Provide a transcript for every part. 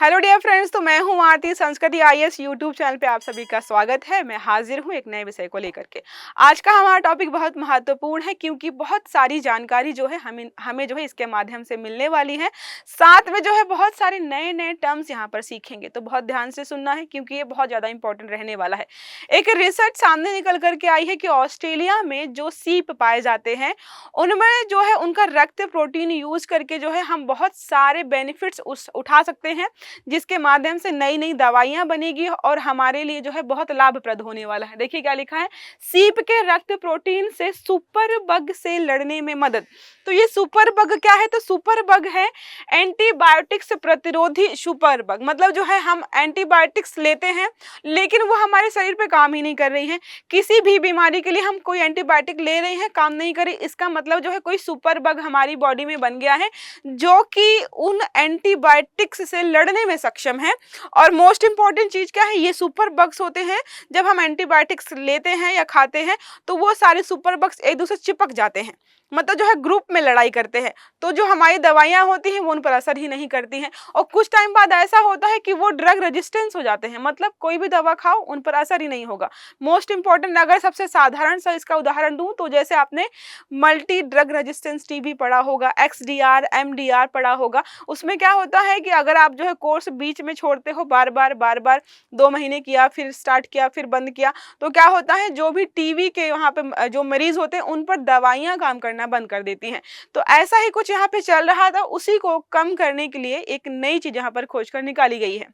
Hello dear friends, तो मैं हूं आरती। संस्कृति आईएएस यूट्यूब चैनल पे आप सभी का स्वागत है। मैं हाजिर हूं एक नए विषय को लेकर के। आज का हमारा टॉपिक बहुत महत्वपूर्ण है क्योंकि बहुत सारी जानकारी जो है हमें जो है इसके माध्यम से मिलने वाली है। साथ में जो है बहुत सारे नए नए टर्म्स यहाँ पर सीखेंगे, तो बहुत ध्यान से सुनना है क्योंकि ये बहुत ज़्यादा इंपॉर्टेंट रहने वाला है। एक रिसर्च सामने निकल करके आई है कि ऑस्ट्रेलिया में जो सीप पाए जाते हैं उनमें जो है उनका रक्त प्रोटीन यूज करके जो है हम बहुत सारे बेनिफिट्स उठा सकते हैं, जिसके माध्यम से नई नई दवाइयां बनेगी और हमारे लिए जो है बहुत लाभप्रद होने वाला है। देखिए क्या लिखा है, सीप के रक्त प्रोटीन से सुपर बग से लड़ने में मदद। तो ये सुपर बग क्या है? तो सुपर बग है एंटीबायोटिक्स प्रतिरोधी सुपर बग। मतलब जो है हम एंटीबायोटिक्स लेते हैं लेकिन वो हमारे शरीर पे काम ही नहीं कर रही है। किसी भी बीमारी के लिए हम कोई एंटीबायोटिक ले रहे हैं, काम नहीं करे, इसका मतलब जो है कोई सुपर बग हमारी बॉडी में बन गया है जो कि उन एंटीबायोटिक्स से लड़ने में सक्षम है। और मोस्ट इंपॉर्टेंट चीज क्या है, ये सुपर बग्स होते हैं जब हम एंटीबायोटिक्स लेते हैं या खाते हैं तो वो सारे सुपर बग्स एक दूसरे चिपक जाते हैं, मतलब जो है ग्रुप में लड़ाई करते हैं। तो जो हमारी दवाइयां होती हैं वो उन पर असर ही नहीं करती हैं और कुछ टाइम बाद ऐसा होता है कि वो ड्रग रेजिस्टेंस हो जाते हैं, मतलब कोई भी दवा खाओ उन पर असर ही नहीं होगा। मोस्ट इंपॉर्टेंट अगर सबसे साधारण सा इसका उदाहरण दूं तो जैसे आपने मल्टी ड्रग रेजिस्टेंस टीबी पढ़ा होगा, XDR MDR पढ़ा होगा। उसमें क्या होता है कि अगर आप जो है कोर्स बीच में छोड़ते हो, बार बार 2 महीने किया, फिर स्टार्ट किया, फिर बंद किया, तो क्या होता है जो भी टीबी के वहाँ पे जो मरीज होते हैं उन पर दवाइयाँ काम करना बंद कर देती हैं। तो ऐसा ही कुछ यहाँ पे चल रहा था, उसी को कम करने के लिए एक नई चीज यहाँ पर खोज कर निकाली गई है।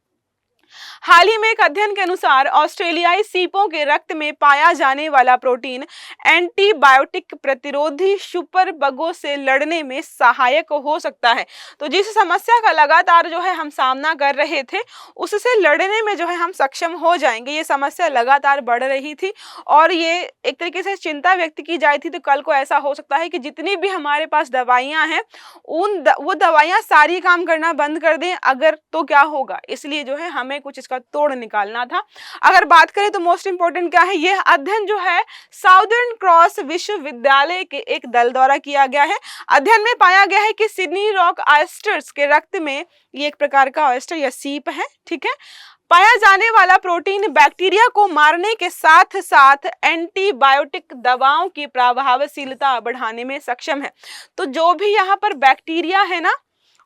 हाल ही में एक अध्ययन के अनुसार ऑस्ट्रेलियाई सीपों के रक्त में पाया जाने वाला प्रोटीन एंटीबायोटिक प्रतिरोधी सुपर बगों से लड़ने में सहायक हो सकता है। तो जिस समस्या का लगातार जो है हम सामना कर रहे थे उससे लड़ने में जो है हम सक्षम हो जाएंगे। ये समस्या लगातार बढ़ रही थी और ये एक तरीके से चिंता व्यक्त की जाती थी। तो कल को ऐसा हो सकता है कि जितनी भी हमारे पास दवाइयां हैं वो दवाइयां सारी काम करना बंद कर दें, अगर तो क्या होगा। इसलिए जो है हमें कुछ इसका तोड़ निकालना था। अगर बात करें तो मोस्ट इंपोर्टेंट क्या है, यह अध्ययन जो है साउदर्न क्रॉस विश्वविद्यालय के एक दल द्वारा किया गया है। अध्ययन में पाया गया है कि सिडनी रॉक ऑयस्टर्स के रक्त में, ये एक प्रकार का ऑयस्टर या सीप है, ठीक है, पाया जाने वाला प्रोटीन बैक्टीरिया को मारने के साथ साथ एंटीबायोटिक दवाओं की प्रभावशीलता बढ़ाने में सक्षम है। तो जो भी यहाँ पर बैक्टीरिया है ना,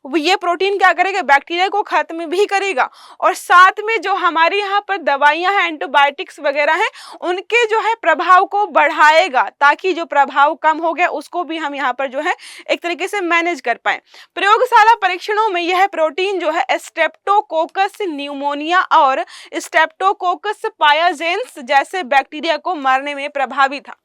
ये प्रोटीन क्या करेगा, बैक्टीरिया को खत्म भी करेगा और साथ में जो हमारे यहाँ पर दवाइयाँ हैं, एंटीबायोटिक्स वगैरह हैं, उनके जो है प्रभाव को बढ़ाएगा ताकि जो प्रभाव कम हो गया उसको भी हम यहाँ पर जो है एक तरीके से मैनेज कर पाए। प्रयोगशाला परीक्षणों में यह प्रोटीन जो है स्ट्रेप्टोकोकस न्यूमोनिया और स्ट्रेप्टोकोकस पायजेंस जैसे बैक्टीरिया को मारने में प्रभावी था।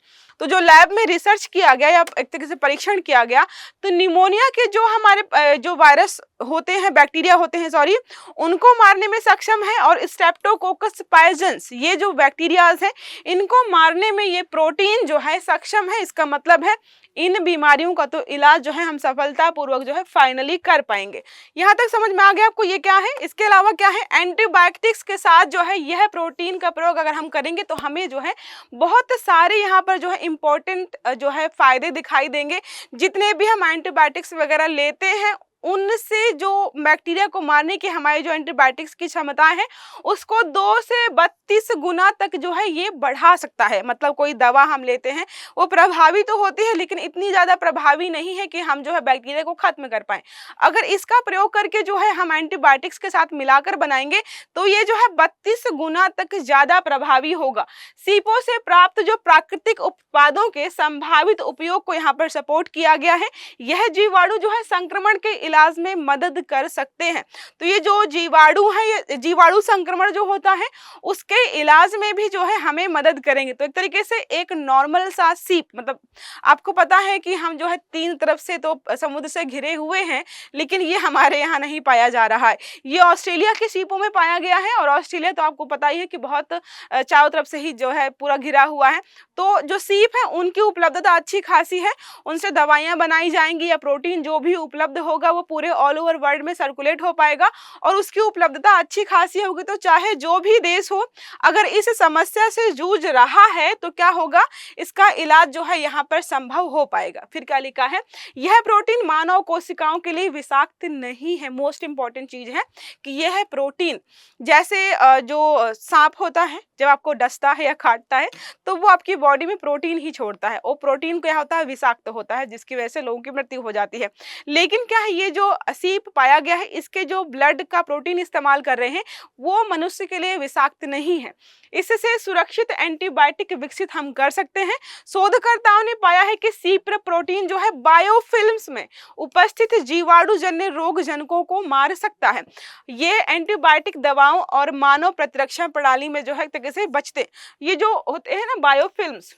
तो जो लैब में रिसर्च किया गया या एक तरीके से परीक्षण किया गया तो निमोनिया के जो हमारे जो वायरस होते हैं, बैक्टीरिया होते हैं सॉरी, उनको मारने में सक्षम है और स्ट्रेप्टोकोकस पायजेंस, ये जो बैक्टीरियाज हैं इनको मारने में ये प्रोटीन जो है सक्षम है। इसका मतलब है इन बीमारियों का तो इलाज जो है हम सफलतापूर्वक जो है फाइनली कर पाएंगे। यहाँ तक समझ में आ गया आपको ये क्या है? इसके अलावा क्या है, एंटीबायोटिक्स के साथ जो है यह प्रोटीन का प्रयोग अगर हम करेंगे तो हमें जो है बहुत सारे यहाँ पर जो है इंपॉर्टेंट जो है फायदे दिखाई देंगे। जितने भी हम एंटीबायोटिक्स वगैरह लेते हैं उनसे जो बैक्टीरिया को मारने की हमारी जो एंटीबायोटिक्स की क्षमता है उसको 2 से 32 गुना तक जो है ये बढ़ा सकता है। मतलब कोई दवा हम लेते हैं वो प्रभावी तो होती है लेकिन इतनी ज़्यादा प्रभावी नहीं है कि हम जो है बैक्टीरिया को खत्म कर पाएं। अगर इसका प्रयोग करके जो है हम एंटीबायोटिक्स के साथ मिलाकर बनाएंगे तो ये जो है 32 गुना तक ज़्यादा प्रभावी होगा। सीपों से प्राप्त जो प्राकृतिक उत्पादों के संभावित उपयोग को यहाँ पर सपोर्ट किया गया है। यह जीवाणु जो है संक्रमण के इलाज में मदद कर सकते हैं। तो ये जो जीवाणु है, ये जीवाणु संक्रमण जो होता है उसके इलाज में भी जो है हमें मदद करेंगे। तो एक तरीके से एक नॉर्मल सा सीप, मतलब आपको पता है कि हम जो है 3 तरफ से तो समुद्र से घिरे हुए हैं लेकिन ये हमारे यहाँ नहीं पाया जा रहा है, ये ऑस्ट्रेलिया के सीपों में पाया गया है। और ऑस्ट्रेलिया तो आपको पता ही है कि बहुत चारों तरफ से ही जो है पूरा घिरा हुआ है। तो जो सीप है उनकी उपलब्धता अच्छी खासी है, उनसे दवाइयाँ बनाई जाएंगी या प्रोटीन जो भी उपलब्ध होगा वो वो पूरे ऑल ओवर वर्ल्ड में सर्कुलेट हो पाएगा और उसकी उपलब्धता अच्छी खासी होगी। तो चाहे जो भी देश हो, अगर इस समस्या से जूझ रहा है तो क्या होगा, इसका इलाज जो है यहाँ पर संभव हो पाएगा। फिर क्या लिखा है, यह प्रोटीन मानव कोशिकाओं के लिए विषाक्त नहीं है। मोस्ट इंपॉर्टेंट चीज है कि यह प्रोटीन, जैसे जो सांप होता है जब आपको डसता है या काटता है तो वो आपकी बॉडी में प्रोटीन ही छोड़ता है, और प्रोटीन क्या होता है, विषाक्त होता है, जिसकी वजह से लोगों की मृत्यु हो जाती है। लेकिन क्या है, ये जो सीप पाया गया है, इसके जो ब्लड का प्रोटीन इस्तेमाल कर रहे हैं वो मनुष्य के लिए विषाक्त नहीं है। इससे सुरक्षित एंटीबायोटिक विकसित हम कर सकते हैं। शोधकर्ताओं ने पाया है कि सीप प्रोटीन जो है बायोफिल्म्स में उपस्थित जीवाणुजन्य रोग जनकों को मार सकता है। ये एंटीबायोटिक दवाओं और मानव प्रतिरक्षा प्रणाली में जो है एक तरीके से बचते, ये जो होते हैं ना बायोफिल्म्स,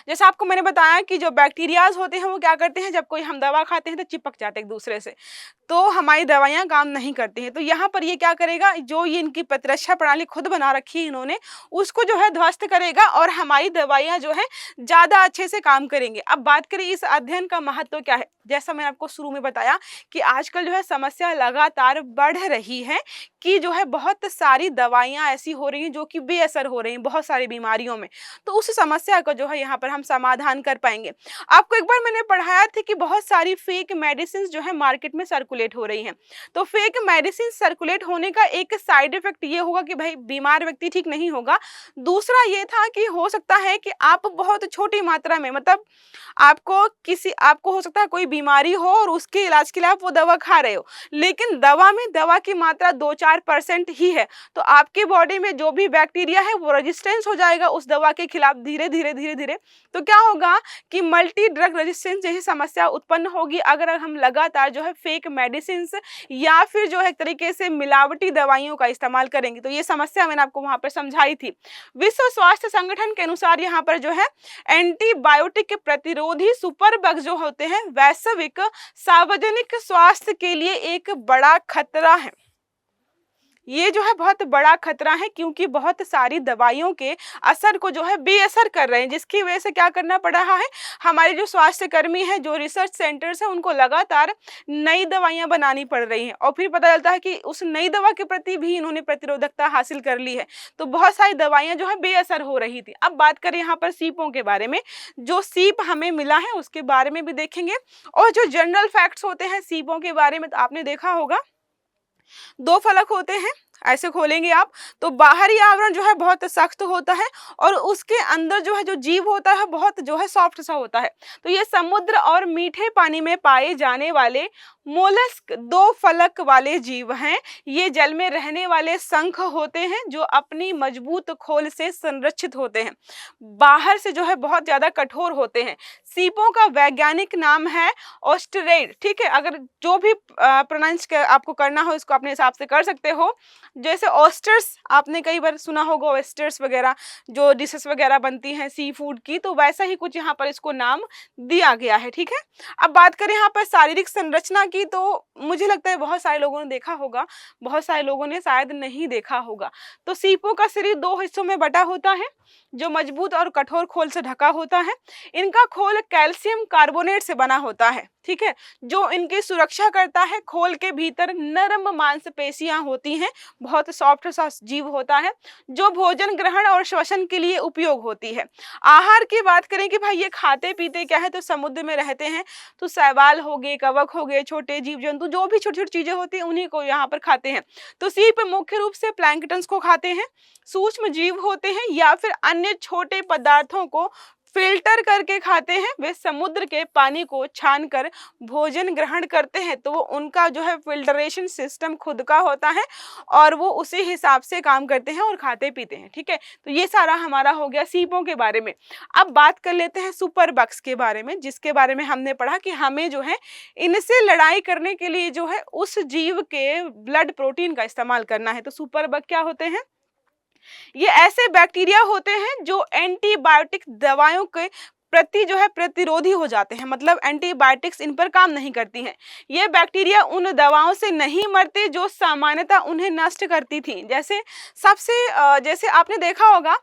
जैसे आपको मैंने बताया कि जो बैक्टीरियाज होते हैं वो क्या करते हैं, जब कोई हम दवा खाते हैं तो चिपक जाते हैं एक दूसरे से, तो हमारी दवाइयाँ काम नहीं करती हैं। तो यहाँ पर ये क्या करेगा, जो ये इनकी प्रतिरक्षा प्रणाली खुद बना रखी है इन्होंने, उसको जो है ध्वस्त करेगा और हमारी दवाइयाँ जो है ज़्यादा अच्छे से काम करेंगे। अब बात करें इस अध्ययन का महत्व क्या है, जैसा मैंने आपको शुरू में बताया कि आजकल जो है समस्या लगातार बढ़ रही है कि जो है बहुत सारी दवाइयाँ ऐसी हो रही हैं जो कि बेअसर हो रही हैं बहुत सारी बीमारियों में। तो उस समस्या का जो है यहाँ पर हम समाधान कर पाएंगे। आपको एक बार मैंने पढ़ाया था कि बहुत सारी फेक मेडिसिन जो है मार्केट में सर्कुलेट हो रही हैं। तो फेक मेडिसिन सर्कुलेट होने का एक साइड इफेक्ट ये होगा कि भाई बीमार व्यक्ति ठीक नहीं होगा। दूसरा ये था कि हो सकता है कि आप बहुत छोटी मात्रा में, मतलब आपको हो सकता है कोई बीमारी हो और उसके इलाज के लिए आप वो दवा खा रहे हो, लेकिन दवा की मात्रा 2-4% ही है, तो आपकी बॉडी में जो भी बैक्टीरिया है वो रेजिस्टेंस हो जाएगा उस दवा के खिलाफ धीरे धीरे। तो क्या होगा कि मल्टी ड्रग रेजिस्टेंस जैसी समस्या उत्पन्न होगी अगर हम लगातार जो है फेक मेडिसिन या फिर जो है एक तरीके से मिलावटी दवाइयों का इस्तेमाल करेंगे। तो ये समस्या मैंने आपको वहां पर समझाई थी। विश्व स्वास्थ्य संगठन के अनुसार यहाँ पर जो है एंटीबायोटिक प्रतिरोधी सुपर बग जो होते हैं वैश्विक सार्वजनिक स्वास्थ्य के लिए एक बड़ा खतरा है। ये जो है बहुत बड़ा खतरा है क्योंकि बहुत सारी दवाइयों के असर को जो है बेअसर कर रहे हैं, जिसकी वजह से क्या करना पड़ रहा है, हमारे जो स्वास्थ्य कर्मी हैं, जो रिसर्च सेंटर्स हैं, उनको लगातार नई दवाइयां बनानी पड़ रही हैं और फिर पता चलता है कि उस नई दवा के प्रति भी इन्होंने प्रतिरोधकता हासिल कर ली है, तो बहुत सारी दवाइयां जो है बेअसर हो रही थी। अब बात करें यहाँ पर सीपों के बारे में, जो सीप हमें मिला है उसके बारे में भी देखेंगे और जो जनरल फैक्ट्स होते हैं सीपों के बारे में, तो आपने देखा होगा 2 फलक होते हैं, ऐसे खोलेंगे आप तो बाहरी आवरण जो है बहुत सख्त होता है और उसके अंदर जो है जो जीव होता है बहुत जो है सॉफ्ट सा होता है। तो ये समुद्र और मीठे पानी में पाए जाने वाले मोलस्क 2 फलक वाले जीव हैं। ये जल में रहने वाले शंख होते हैं जो अपनी मजबूत खोल से संरक्षित होते हैं, बाहर से जो है बहुत ज्यादा कठोर होते हैं। सीपों का वैज्ञानिक नाम है ऑस्टरेड, ठीक है, अगर जो भी प्रोनाउंस आपको करना हो इसको अपने हिसाब से कर सकते हो। जैसे ऑस्टर्स आपने कई बार सुना होगा, ऑस्टर्स वगैरह जो डिशेस वगैरह बनती हैं सी फूड की, तो वैसा ही कुछ यहाँ पर इसको नाम दिया गया है, ठीक है। अब बात करें यहाँ पर शारीरिक संरचना की, तो मुझे लगता है बहुत सारे लोगों ने देखा होगा, बहुत सारे लोगों ने शायद नहीं देखा होगा। तो सीपों का शरीर 2 हिस्सों में बटा होता है जो मजबूत और कठोर खोल से ढका होता है। इनका खोल कैल्शियम कार्बोनेट से बना होता है, ठीक है, जो इनकी सुरक्षा करता है। खोल के भीतर नरम मांसपेशियां होती हैं, बहुत सॉफ्ट सा जीव होता है जो भोजन ग्रहण और श्वसन के लिए उपयोग होती है। आहार की बात करें कि भाई ये खाते पीते क्या है, तो समुद्र में रहते हैं, तो शैवाल हो गए, कवक हो गए, छोटे जीव जंतु जो भी छोटी छोटी चीजें होती हैं उन्हीं को यहाँ पर खाते हैं। तो सीप मुख्य रूप से प्लैंकटन्स को खाते हैं, सूक्ष्म जीव होते हैं या फिर अन्य छोटे पदार्थों को फिल्टर करके खाते हैं। वे समुद्र के पानी को छानकर भोजन ग्रहण करते हैं, तो वो उनका जो है फिल्टरेशन सिस्टम खुद का होता है और वो उसी हिसाब से काम करते हैं और खाते पीते हैं, ठीक है। तो ये सारा हमारा हो गया सीपों के बारे में। अब बात कर लेते हैं सुपर बग्स के बारे में, जिसके बारे में हमने पढ़ा कि हमें जो है इनसे लड़ाई करने के लिए जो है उस जीव के ब्लड प्रोटीन का इस्तेमाल करना है। तो सुपर बग क्या होते हैं, ये ऐसे बैक्टीरिया होते हैं जो एंटीबायोटिक दवाओं के प्रति जो है प्रतिरोधी हो जाते हैं, मतलब एंटीबायोटिक्स इन पर काम नहीं करती हैं। ये बैक्टीरिया उन दवाओं से नहीं मरते जो सामान्यतः उन्हें नष्ट करती थी। जैसे आपने देखा होगा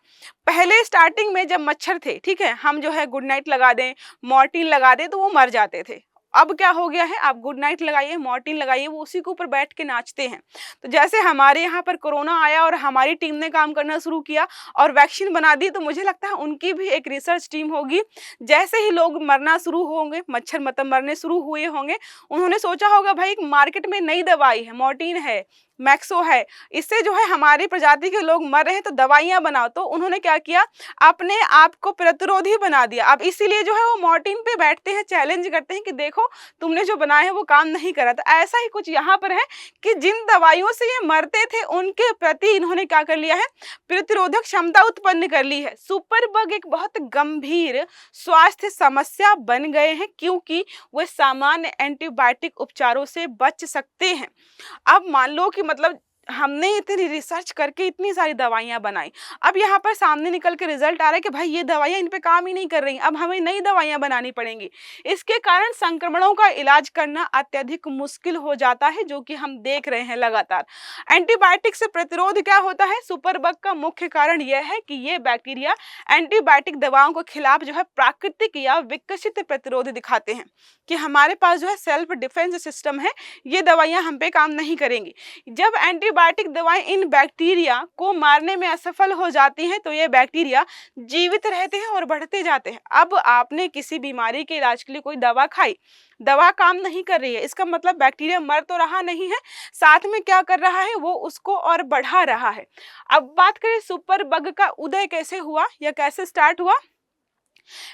पहले स्टार्टिंग में जब मच्छर थे, ठीक है, हम जो है गुड नाइट लगा दें, मॉर्टिन लगा दें तो वो मर जाते थे, अब क्या हो गया है, आप गुड नाइट लगाइए, मॉर्टिन लगाइए, वो उसी के ऊपर बैठ के नाचते हैं। तो जैसे हमारे यहाँ पर कोरोना आया और हमारी टीम ने काम करना शुरू किया और वैक्सीन बना दी, तो मुझे लगता है उनकी भी एक रिसर्च टीम होगी। जैसे ही लोग मरना शुरू होंगे, मच्छर मतलब मरने शुरू हुए होंगे, उन्होंने सोचा होगा भाई मार्केट में नई दवाई है, मॉर्टिन है, मैक्सो है, इससे जो है हमारी प्रजाति के लोग मर रहे हैं, तो दवाइयां बनाओ। तो उन्होंने क्या किया, अपने आप को प्रतिरोधी बना दिया। अब इसीलिए जो है वो मॉर्टिन पे बैठते हैं, चैलेंज करते हैं कि देखो तुमने जो बनाया है वो काम नहीं करा। तो ऐसा ही कुछ यहाँ पर है कि जिन दवाइयों से ये मरते थे उनके प्रति इन्होंने क्या कर लिया है, प्रतिरोधक क्षमता उत्पन्न कर ली है। सुपर बग एक बहुत गंभीर स्वास्थ्य समस्या बन गए हैं, क्योंकि वे सामान्य एंटीबायोटिक उपचारों से बच सकते हैं। अब मान लो कि मतलब हमने इतनी रिसर्च करके इतनी सारी दवाइयां बनाई, अब यहाँ पर सामने निकल के रिजल्ट आ रहा है कि भाई ये दवाइयां इन पे काम ही नहीं कर रही, अब हमें नई दवाइयां बनानी पड़ेंगी। इसके कारण संक्रमणों का इलाज करना अत्यधिक मुश्किल हो जाता है, जो कि हम देख रहे हैं लगातार। एंटीबायोटिक से प्रतिरोध क्या होता है, सुपर बग का मुख्य कारण यह है कि ये बैक्टीरिया एंटीबायोटिक दवाओं के खिलाफ जो है प्राकृतिक या विकसित प्रतिरोध दिखाते हैं, कि हमारे पास जो है सेल्फ डिफेंस सिस्टम है, ये दवाइयां हम पे काम नहीं करेंगी। जब एंटीबायोटिक दवाएं इन बैक्टीरिया को मारने में असफल हो जाती हैं, तो ये बैक्टीरिया जीवित रहते हैं और बढ़ते जाते हैं। अब आपने किसी बीमारी के इलाज के लिए कोई दवा खाई, दवा काम नहीं कर रही है, इसका मतलब बैक्टीरिया मर तो रहा नहीं है, साथ में क्या कर रहा है, वो उसको और बढ़ा रहा है। अब बात करें सुपर बग का उदय कैसे हुआ या कैसे स्टार्ट हुआ।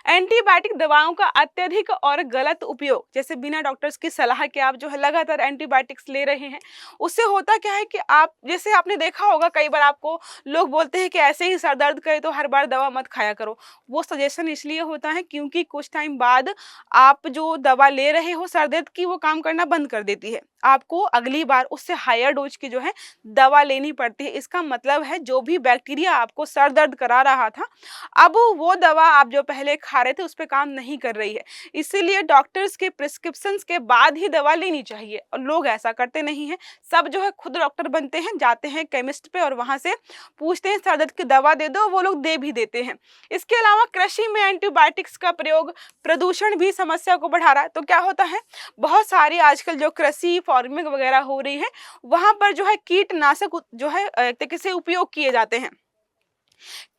एंटीबायोटिक दवाओं का अत्यधिक और गलत उपयोग, जैसे बिना डॉक्टर्स की सलाह के आप जो है लगातार एंटीबायोटिक्स ले रहे हैं, उससे होता क्या है कि आप, जैसे आपने देखा होगा कई बार आपको लोग बोलते हैं कि ऐसे ही सर दर्द करे तो हर बार दवा मत खाया करो। वो सजेशन इसलिए होता है क्योंकि कुछ टाइम बाद आप जो दवा ले रहे हो सर दर्द की, वो काम करना बंद कर देती है, आपको अगली बार उससे हायर डोज की जो है दवा लेनी पड़ती है। इसका मतलब है जो भी बैक्टीरिया आपको सर दर्द करा रहा था, अब वो दवा आप जो पहले खा रहे थे उस पर काम नहीं कर रही है। इसीलिए डॉक्टर्स के प्रिस्क्रिप्शंस के बाद ही दवा लेनी चाहिए, और लोग ऐसा करते नहीं हैं। सब जो है खुद डॉक्टर बनते हैं, जाते हैं केमिस्ट पे और वहां से पूछते हैं सर दर्द की दवा दे दो, वो लोग दे भी देते हैं। इसके अलावा कृषि में एंटीबायोटिक्स का प्रयोग, प्रदूषण भी समस्या को बढ़ा रहा है। तो क्या होता है, बहुत सारी आजकल जो कृषि फार्मिंग वगैरह हो रही है, वहां पर जो है कीटनाशक जो है एक तरीके से उपयोग किए जाते हैं।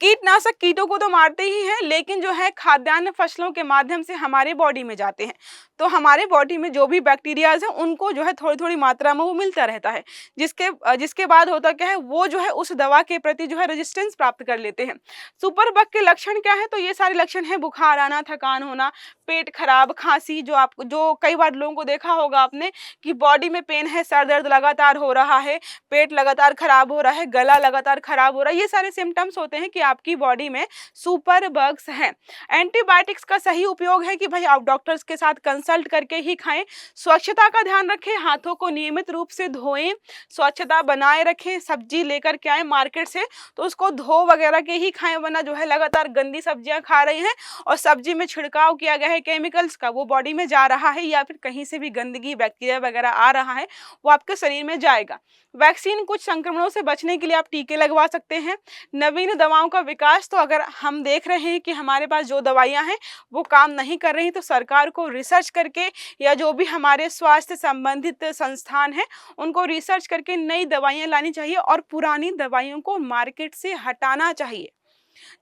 कीटनाशक कीटों को तो मारते ही हैं, लेकिन जो है खाद्यान्न फसलों के माध्यम से हमारे बॉडी में जाते हैं, तो हमारे बॉडी में जो भी बैक्टीरियाज हैं उनको जो है थोड़ी थोड़ी मात्रा में वो मिलता रहता है, जिसके बाद होता क्या है, वो जो है उस दवा के प्रति जो है रेजिस्टेंस प्राप्त कर लेते हैं। सुपर बग के लक्षण क्या है, तो ये सारे लक्षण है, बुखार आना, थकान होना, पेट खराब, खांसी, जो कई बार लोगों को देखा होगा आपने कि बॉडी में पेन है, सर दर्द लगातार हो रहा है, पेट लगातार खराब हो रहा है, गला लगातार खराब हो रहा है, ये सारे सिम्टम्स होते हैं कि आपकी बॉडी में सुपर बग्स हैं। एंटीबायोटिक्स का सही उपयोग है कि भाई आप डॉक्टर्स के साथ कंसल्ट करके ही खाएं। स्वच्छता का ध्यान रखें, हाथों को नियमित रूप से धोएं, स्वच्छता बनाए रखें। सब्जी लेकर के आए मार्केट से तो उसको धो वगैरह के ही खाएं, वरना जो है लगातार गंदी सब्जियां खा रहे हैं और सब्जी में छिड़काव किया गया है केमिकल्स का, वो बॉडी में जा रहा है, या फिर कहीं से भी गंदगी बैक्टीरिया वगैरह आ रहा है वो आपके शरीर में जाएगा। वैक्सीन, कुछ संक्रमणों से बचने के लिए आप टीके लगवा सकते हैं। नवीन दवाओं का विकास, तो अगर हम देख रहे हैं कि हमारे पास जो दवाइयां हैं वो काम नहीं कर रही, तो सरकार को रिसर्च करके या जो भी हमारे स्वास्थ्य संबंधित संस्थान हैं उनको रिसर्च करके नई दवाइयां लानी चाहिए और पुरानी दवाइयों को मार्केट से हटाना चाहिए।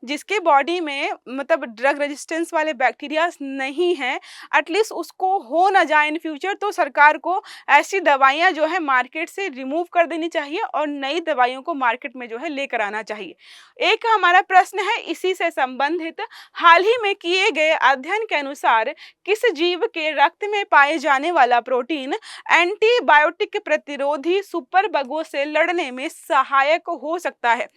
जिसके बॉडी में मतलब ड्रग रेजिस्टेंस वाले बैक्टीरिया नहीं हैं, एटलीस्ट उसको हो ना जाए इन फ्यूचर, तो सरकार को ऐसी दवाइयां जो है मार्केट से रिमूव कर देनी चाहिए और नई दवाइयों को मार्केट में जो है लेकर आना चाहिए। एक हमारा प्रश्न है इसी से संबंधित, हाल ही में किए गए अध्ययन के अनुसार किस जीव के रक्त में पाए जाने वाला प्रोटीन एंटीबायोटिक प्रतिरोधी सुपर बगों से लड़ने में सहायक हो सकता है।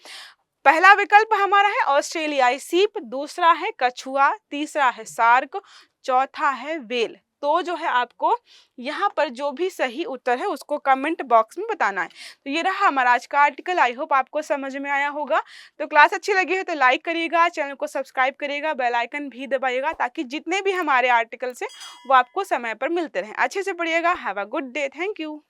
पहला विकल्प हमारा है ऑस्ट्रेलियाई सीप, दूसरा है कछुआ, तीसरा है शार्क, चौथा है व्हेल। तो जो है आपको यहाँ पर जो भी सही उत्तर है उसको कमेंट बॉक्स में बताना है। तो ये रहा हमारा आज का आर्टिकल, आई होप आपको समझ में आया होगा। तो क्लास अच्छी लगी है तो लाइक करिएगा, चैनल को सब्सक्राइब करिएगा, बेल आइकन भी दबाइएगा ताकि जितने भी हमारे आर्टिकल्स हैं वो आपको समय पर मिलते रहें। अच्छे से पढ़िएगा। Have a good day. Thank you.